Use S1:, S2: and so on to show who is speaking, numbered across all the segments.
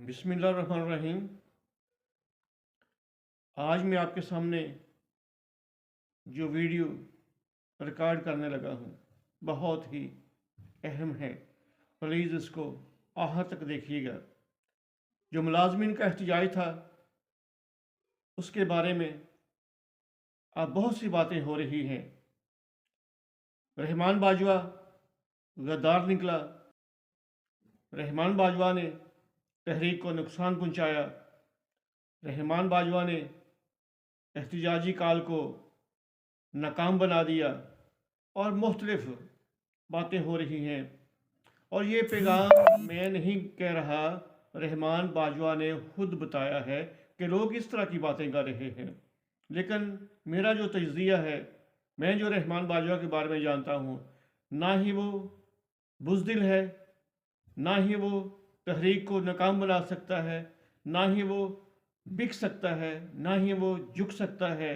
S1: बिस्मिल्लाहिर्रहमानिर्रहीम। आज मैं आपके सामने जो वीडियो रिकॉर्ड करने लगा हूँ बहुत ही अहम है। प्लीज़ इसको आखिर तक देखिएगा। जो मुलाजमीन का एहतजाज था उसके बारे में अब बहुत सी बातें हो रही हैं। रहमान बाजवा गद्दार निकला। रहमान बाजवा ने तहरीक को नुकसान पहुँचाया। रहमान बाजवा ने एहतजाजी कॉल को नाकाम बना दिया और मुख्तलिफ बातें हो रही हैं। और ये पैगाम मैं नहीं कह रहा, रहमान बाजवा ने खुद बताया है कि लोग इस तरह की बातें कर रहे हैं। लेकिन मेरा जो तज्ज़िया है, मैं जो रहमान बाजवा के बारे में जानता हूँ, ना ही वो बुज़दिल है, ना ही वो तहरीक को नाकाम बना सकता है, ना ही वो बिक सकता है, ना ही वो झुक सकता है।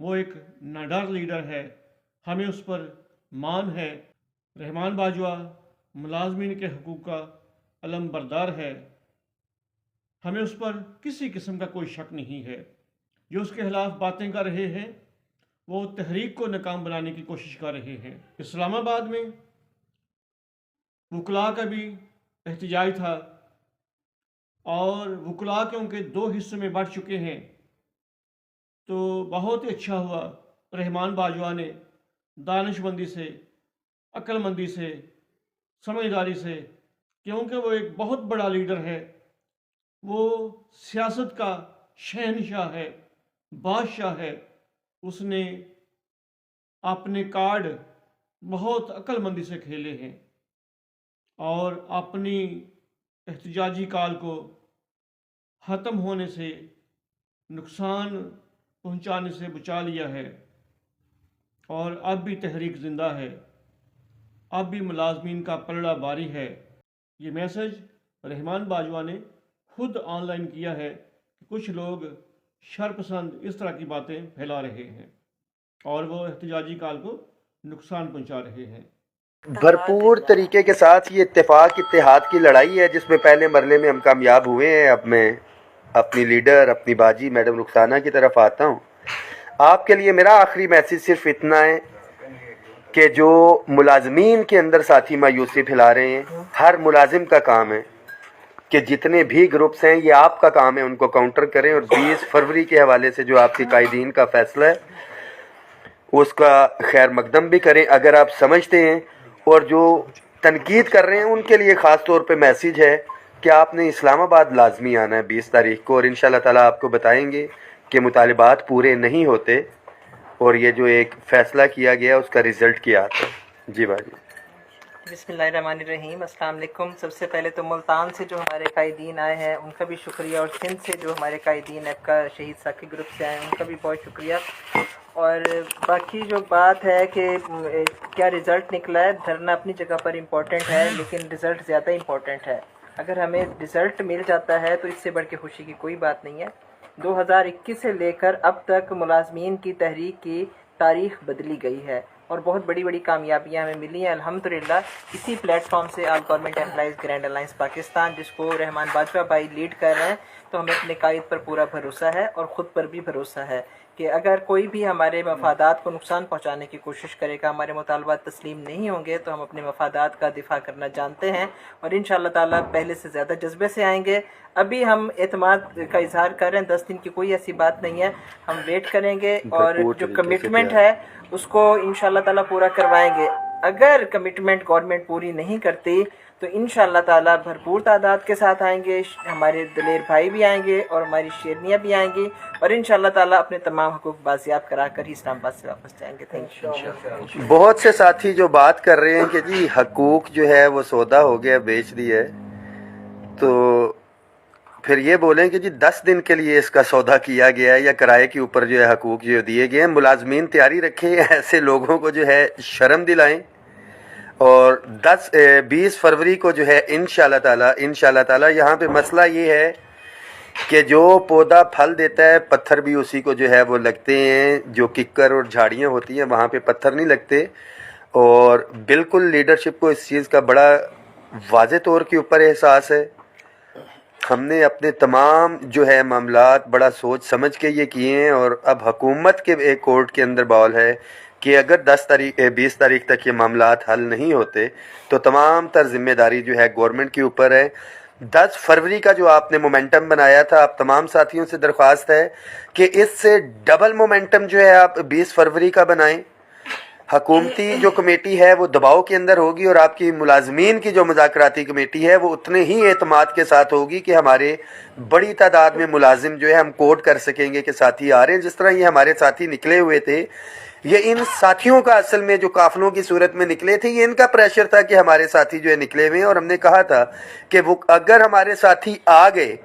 S1: वो एक नाडार लीडर है, हमें उस पर मान है। रहमान बाजवा मुलाजमीन के हकूक़ का अलम बरदार है, हमें उस पर किसी किस्म का कोई शक नहीं है। जो उसके खिलाफ बातें कर रहे हैं वो तहरीक को नाकाम बनाने की कोशिश कर रहे हैं। इस्लामाबाद में वकला का भी एहतजाज था और वकला क्योंकि दो हिस्सों में बढ़ चुके हैं, तो बहुत ही अच्छा हुआ रहमान बाजवा ने दानिशमंदी से, अक्लमंदी से, समझदारी से, क्योंकि वो एक बहुत बड़ा लीडर है, वो सियासत का शहनशाह है, बादशाह है। उसने अपने कार्ड बहुत अक्लमंदी से खेले हैं और अपनी एहतजाजी काल को ख़त्म होने से, नुकसान पहुंचाने से बचा लिया है। और अब भी तहरीक ज़िंदा है, अब भी मुलाजमीन का पलड़ा बारी है। ये मैसेज रहमान बाजवा ने खुद ऑनलाइन किया है कि कुछ लोग शरपसंद इस तरह की बातें फैला रहे हैं और वो एहतजाजी काल को नुकसान पहुंचा रहे हैं।
S2: भरपूर तरीके के साथ ये इत्तेफाक इत्तेहाद की लड़ाई है जिसमें पहले मरले में हम कामयाब हुए हैं। अब मैं अपनी लीडर, अपनी बाजी मैडम रुखसाना की तरफ आता हूँ। आपके लिए मेरा आखिरी मैसेज सिर्फ इतना है कि जो मुलाजमीन के अंदर साथी मायूसी फैला रहे हैं, हर मुलाजिम का काम है कि जितने भी ग्रुप्स हैं ये आपका काम है उनको काउंटर करें। और 20 फरवरी के हवाले से जो आपके कायदीन का फैसला है उसका खैर मकदम भी करें अगर आप समझते हैं। और जो तनकीद कर रहे हैं उनके लिए ख़ास तौर पे मैसेज है कि आपने इस्लामाबाद लाजमी आना है 20 तारीख को, और इंशाल्लाह ताला आपको बताएंगे कि मुतालिबात पूरे नहीं होते और ये जो एक फ़ैसला किया गया उसका रिज़ल्ट क्या आता है। जी भाई।
S3: बिस्मिल्लाहिर्रहमानिर्रहीम। अस्सलाम वालेकुम। सबसे पहले तो मुल्तान से जो हमारे कायदीन आए हैं उनका भी शुक्रिया, और सिंध से जो हमारे कायदीन का शहीद साकी ग्रुप से आए हैं उनका भी बहुत शुक्रिया। और बाकी जो बात है कि क्या रिज़ल्ट निकला है, धरना अपनी जगह पर इम्पोर्टेंट है लेकिन रिज़ल्ट ज़्यादा इम्पोर्टेंट है। अगर हमें रिज़ल्ट मिल जाता है तो इससे बढ़ के खुशी की कोई बात नहीं है। 2021 से लेकर अब तक मुलाजमीन की तहरीक की तारीख़ बदली गई है और बहुत बड़ी बड़ी कामयाबियां हमें मिली हैं अल्हम्दुलिल्लाह। इसी प्लेटफॉर्म से all government employees grand alliance Pakistan, जिसको रहमान बाजवा भाई लीड कर रहे हैं, तो हमें अपने कायद पर पूरा भरोसा है और ख़ुद पर भी भरोसा है कि अगर कोई भी हमारे मफादात को नुकसान पहुंचाने की कोशिश करेगा, हमारे मुतालबात तस्लीम नहीं होंगे, तो हम अपने मफादात का दिफा करना जानते हैं और इंशाअल्लाह ताला पहले से ज़्यादा जज्बे से आएंगे। अभी हम एतमाद का इजहार कर रहे हैं, 10 दिन की कोई ऐसी बात नहीं है, हम वेट करेंगे और जो कमिटमेंट है उसको इंशाअल्लाह ताला पूरा करवाएंगे। अगर कमिटमेंट गवर्नमेंट पूरी नहीं करती तो इंशाअल्लाह ताला भरपूर तादाद के साथ आएंगे, हमारे दलेर भाई भी आएंगे और हमारी शेरनियाँ भी आएंगी और इंशाअल्लाह ताला अपने तमाम हकूक़ बाजियाब करा कर ही इस्लामाबाद से वापस जाएंगे। Thank you.
S2: बहुत से साथी जो बात कर रहे हैं कि जी हकूक़ जो है वो सौदा हो गया, बेच दिया है, तो फिर ये बोलें कि जी 10 दिन के लिए इसका सौदा किया गया है या किराए के ऊपर जो है हकूक़ जो दिए गए हैं। मुलाजमीन तैयारी रखें, ऐसे लोगों को जो है शर्म दिलाएं। और 20 फरवरी को जो है इंशाअल्लाह ताला यहाँ पे मसला ये है कि जो पौधा फल देता है पत्थर भी उसी को जो है वो लगते हैं। जो किक्कर और झाड़ियाँ होती हैं वहाँ पे पत्थर नहीं लगते। और बिल्कुल लीडरशिप को इस चीज़ का बड़ा वाज़े तौर के ऊपर एहसास है। ہم نے اپنے تمام جو ہے معاملات بڑا سوچ سمجھ کے یہ کیے ہیں، اور اب حکومت کے ایک کورٹ کے اندر بال ہے کہ اگر 20 تاریخ تک یہ معاملات حل نہیں ہوتے تو تمام تر ذمہ داری جو ہے گورنمنٹ کے اوپر ہے۔ 10 فروری کا جو آپ نے مومنٹم بنایا تھا، آپ تمام ساتھیوں سے درخواست ہے کہ اس سے ڈبل مومنٹم جو ہے آپ 20 فروری کا بنائیں۔ حکومتی جو کمیٹی ہے وہ دباؤ کے اندر ہوگی، اور آپ کی ملازمین کی جو مذاکراتی کمیٹی ہے وہ اتنے ہی اعتماد کے ساتھ ہوگی کہ ہمارے بڑی تعداد میں ملازم جو ہے ہم کوٹ کر سکیں گے کہ ساتھی آ رہے ہیں۔ جس طرح یہ ہمارے ساتھی نکلے ہوئے تھے، یہ ان ساتھیوں کا اصل میں جو قافلوں کی صورت میں نکلے تھے، یہ ان کا پریشر تھا کہ ہمارے ساتھی جو ہے نکلے ہوئے ہیں، اور ہم نے کہا تھا کہ وہ اگر ہمارے ساتھی آ گئے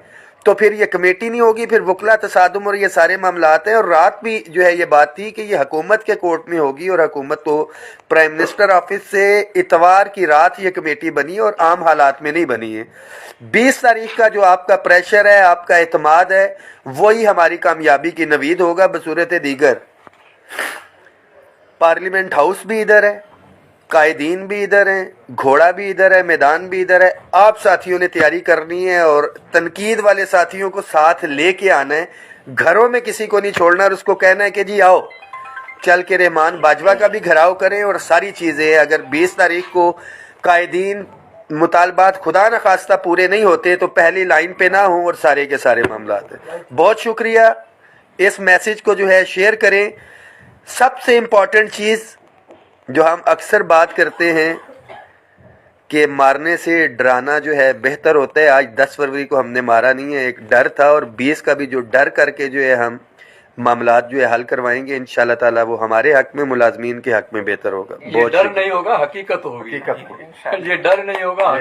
S2: تو پھر یہ کمیٹی نہیں ہوگی، پھر وکلا تصادم اور یہ سارے معاملات ہیں۔ اور رات بھی جو ہے یہ بات تھی کہ یہ حکومت کے کورٹ میں ہوگی، اور حکومت تو پرائم منسٹر آفس سے اتوار کی رات یہ کمیٹی بنی اور عام حالات میں نہیں بنی ہے۔ 20 تاریخ کا جو آپ کا پریشر ہے، آپ کا اعتماد ہے، وہی ہماری کامیابی کی نوید ہوگا۔ بصورت دیگر پارلیمنٹ ہاؤس بھی ادھر ہے، قائدین بھی ادھر ہیں، گھوڑا بھی ادھر ہے، میدان بھی ادھر ہے۔ آپ ساتھیوں نے تیاری کرنی ہے اور تنقید والے ساتھیوں کو ساتھ لے کے آنا ہے، گھروں میں کسی کو نہیں چھوڑنا، اور اس کو کہنا ہے کہ جی آؤ چل کے رحمان باجوہ کا بھی گھراؤ کریں۔ اور ساری چیزیں اگر 20 تاریخ کو قائدین مطالبات خدا نخواستہ پورے نہیں ہوتے تو پہلی لائن پہ نہ ہوں، اور سارے کے سارے معاملات ہیں۔ بہت شکریہ، اس میسج کو جو ہے شیئر کریں۔ سب سے امپورٹنٹ چیز جو ہم اکثر بات کرتے ہیں کہ مارنے سے ڈرانا جو ہے بہتر ہوتا ہے۔ آج 10 فروری کو ہم نے مارا نہیں ہے، ایک ڈر تھا، اور 20 کا بھی جو ڈر کر کے جو ہے ہم معاملات جو ہے حل کروائیں گے انشاءاللہ تعالیٰ، وہ ہمارے حق میں، ملازمین کے حق میں بہتر ہوگا۔
S4: یہ ڈر نہیں ہوگا، حقیقت ہوگی۔ یہ ڈر نہیں ہوگا۔